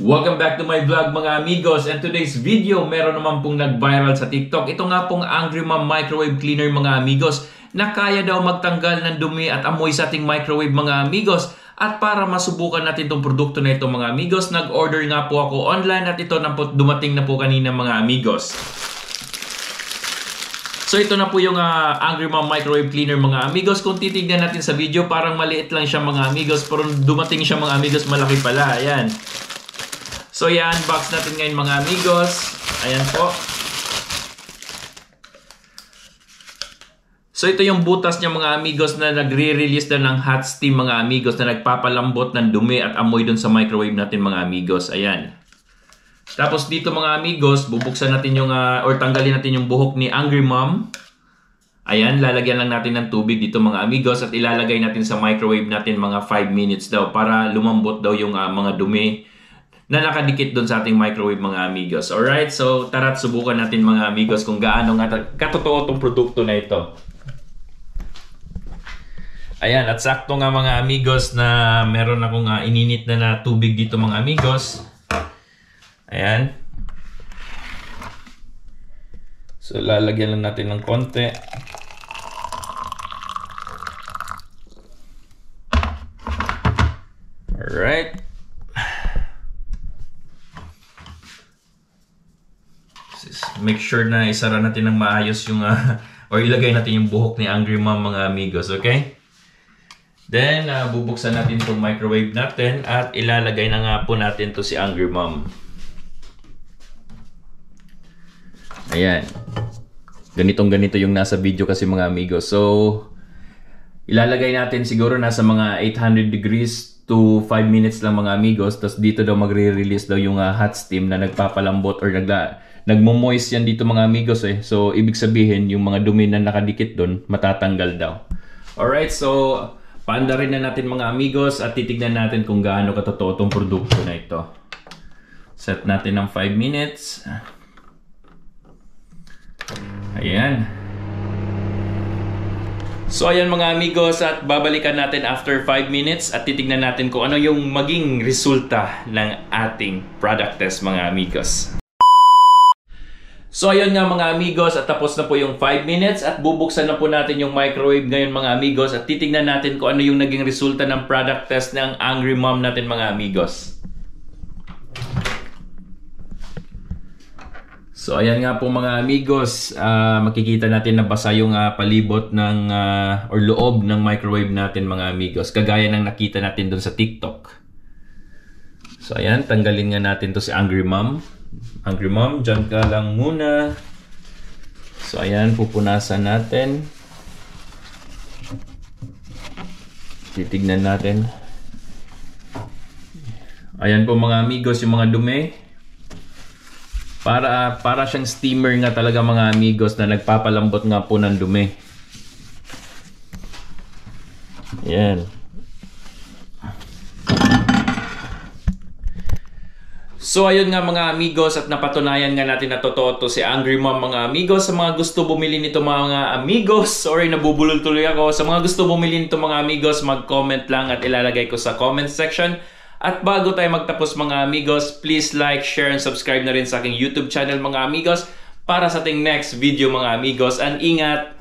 Welcome back to my vlog mga amigos, and today's video meron naman pong nag-viral sa TikTok. Ito nga pong Angry Mom Microwave Cleaner mga amigos na kaya daw magtanggal ng dumi at amoy sa ating microwave mga amigos. At para masubukan natin itong produkto na ito mga amigos, nag-order nga po ako online at ito na po dumating na po kanina mga amigos. So ito na po yung Angry Mom Microwave Cleaner mga amigos. Kung titignan natin sa video, parang maliit lang siya mga amigos, pero dumating siya mga amigos, malaki pala. Ayan. So i-unbox natin ngayon mga amigos. Ayan po. So ito yung butas niya mga amigos na nagre-release na ng hot steam mga amigos na nagpapalambot ng dumi at amoy dun sa microwave natin mga amigos. Ayan. Tapos dito mga amigos, bubuksan natin yung or tanggalin natin yung buhok ni Angry Mom. Ayan, lalagyan lang natin ng tubig dito mga amigos at ilalagay natin sa microwave natin mga 5 minutes daw para lumambot daw yung mga dumi na nakadikit doon sa ating microwave mga amigos. Alright, so tara't subukan natin mga amigos kung gaano nga katotoo itong produkto na ito. Ayan, at sakto nga mga amigos na meron akong ininit na tubig dito mga amigos. Ayan. So lalagyan lang natin ng konti. Alright. Make sure na isara natin ng maayos yung or ilagay natin yung buhok ni Angry Mom mga amigos, okay? Then bubuksan natin itong microwave natin at ilalagay na nga po natin to si Angry Mom. Ayan. Ganito yung nasa video kasi mga amigos. So ilalagay natin siguro nasa mga 800 degrees to 5 minutes lang mga amigos. Tapos dito daw magre-release daw yung hot steam na nagpapalambot or nagmo-moist yan dito mga amigos eh. So ibig sabihin yung mga dumi na nakadikit doon matatanggal daw. Alright, so paanda rin na natin mga amigos at titignan natin kung gaano katotoo itong produkto na ito. Set natin ng 5 minutes. Ayan. So ayan mga amigos, at babalikan natin after 5 minutes at titignan natin kung ano yung maging resulta ng ating product test mga amigos. So ayun nga mga amigos, at tapos na po yung 5 minutes at bubuksan na po natin yung microwave ngayon mga amigos at titignan natin kung ano yung naging resulta ng product test ng Angry Mom natin mga amigos. So ayan nga po mga amigos, makikita natin na basa yung palibot ng or loob ng microwave natin mga amigos, kagaya ng nakita natin dun sa TikTok. So ayan, tanggalin nga natin to si Angry Mom. Angry Mom, dyan ka lang muna. So ayan, pupunasan natin. Titignan natin. Ayan po mga amigos, yung mga dumi. Para siyang steamer nga talaga mga amigos na nagpapalambot nga po ng dumi. Ayan. So ayun nga mga amigos, at napatunayan nga natin na totoo to si Angry Mom mga amigos. Sa mga gusto bumili nito mga amigos, sorry nabubulol tuloy ako. Sa mga gusto bumili nito mga amigos, mag-comment lang at ilalagay ko sa comment section. At bago tayo magtapos mga amigos, please like, share, and subscribe na rin sa aking YouTube channel mga amigos para sa ating next video mga amigos. And ingat!